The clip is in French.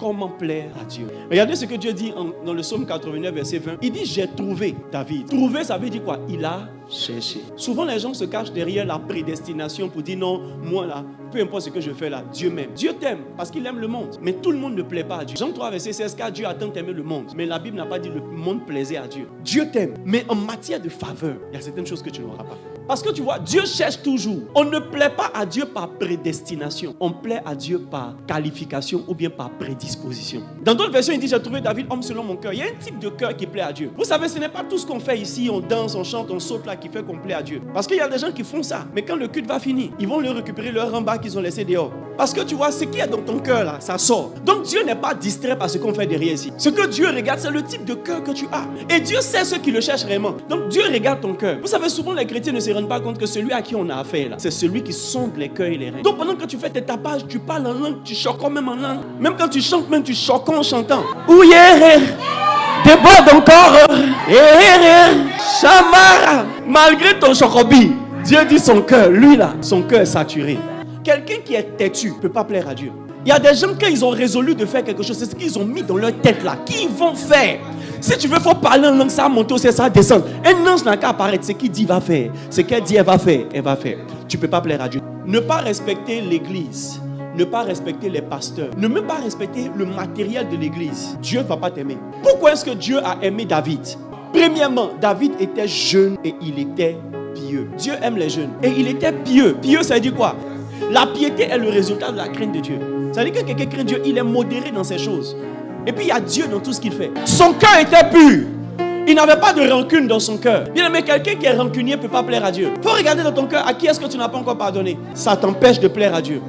Comment plaire à Dieu? Regardez ce que Dieu dit dans le psaume 89, verset 20. Il dit, j'ai trouvé David. Trouver, ça veut dire quoi? Il a cherché. Souvent, les gens se cachent derrière la prédestination pour dire, non, moi là, peu importe ce que je fais là, Dieu m'aime. Dieu t'aime parce qu'il aime le monde. Mais tout le monde ne plaît pas à Dieu. Jean 3, verset 16, car Dieu a tant aimé le monde. Mais la Bible n'a pas dit le monde plaisait à Dieu. Dieu t'aime. Mais en matière de faveur, il y a certaines choses que tu n'auras pas. Parce que tu vois, Dieu cherche toujours. On ne plaît pas à Dieu par prédestination. On plaît à Dieu par qualification ou bien par prédisposition. Dans d'autres versions, il dit, j'ai trouvé David, homme selon mon cœur. Il y a un type de cœur qui plaît à Dieu. Vous savez, ce n'est pas tout ce qu'on fait ici, on danse, on chante, on saute là, qui fait qu'on plaît à Dieu. Parce qu'il y a des gens qui font ça. Mais quand le culte va finir, ils vont leur récupérer leur rembarre qu'ils ont laissé dehors. Parce que tu vois, ce qui est dans ton cœur là, ça sort. Donc Dieu n'est pas distrait par ce qu'on fait derrière ici. Ce que Dieu regarde, c'est le type de cœur que tu as. Et Dieu sait ceux qui le cherchent vraiment. Donc Dieu regarde ton cœur. Vous savez, souvent les chrétiens ne se rendent pas compte que celui à qui on a affaire là, c'est celui qui sonde les cœurs et les reins. Donc pendant que tu fais tes tapages, tu parles en langue, tu choques même en langue. Même quand tu chantes, même tu choques en chantant. Ouye, déborde encore. Chamara. Malgré ton chocobi, Dieu dit son cœur, lui là, son cœur est saturé. Quelqu'un qui est têtu ne peut pas plaire à Dieu. Il y a des gens, quand ils ont résolu de faire quelque chose, c'est ce qu'ils ont mis dans leur tête là. Qu'ils vont faire. Si tu veux, il faut parler en langue, ça monte aussi, ça descend. Un ange n'a qu'à apparaître. Ce qu'il dit, va faire. Ce qu'elle dit, elle va faire. Elle va faire. Tu ne peux pas plaire à Dieu. Ne pas respecter l'église. Ne pas respecter les pasteurs. Ne même pas respecter le matériel de l'église. Dieu ne va pas t'aimer. Pourquoi est-ce que Dieu a aimé David? Premièrement, David était jeune et il était pieux. Dieu aime les jeunes. Et il était pieux. Pieux, ça veut dire quoi? La piété est le résultat de la crainte de Dieu. Ça veut dire que quelqu'un craint Dieu, il est modéré dans ses choses. Et puis il y a Dieu dans tout ce qu'il fait. Son cœur était pur. Il n'avait pas de rancune dans son cœur. Bien aimé, quelqu'un qui est rancunier ne peut pas plaire à Dieu. Il faut regarder dans ton cœur à qui est-ce que tu n'as pas encore pardonné. Ça t'empêche de plaire à Dieu.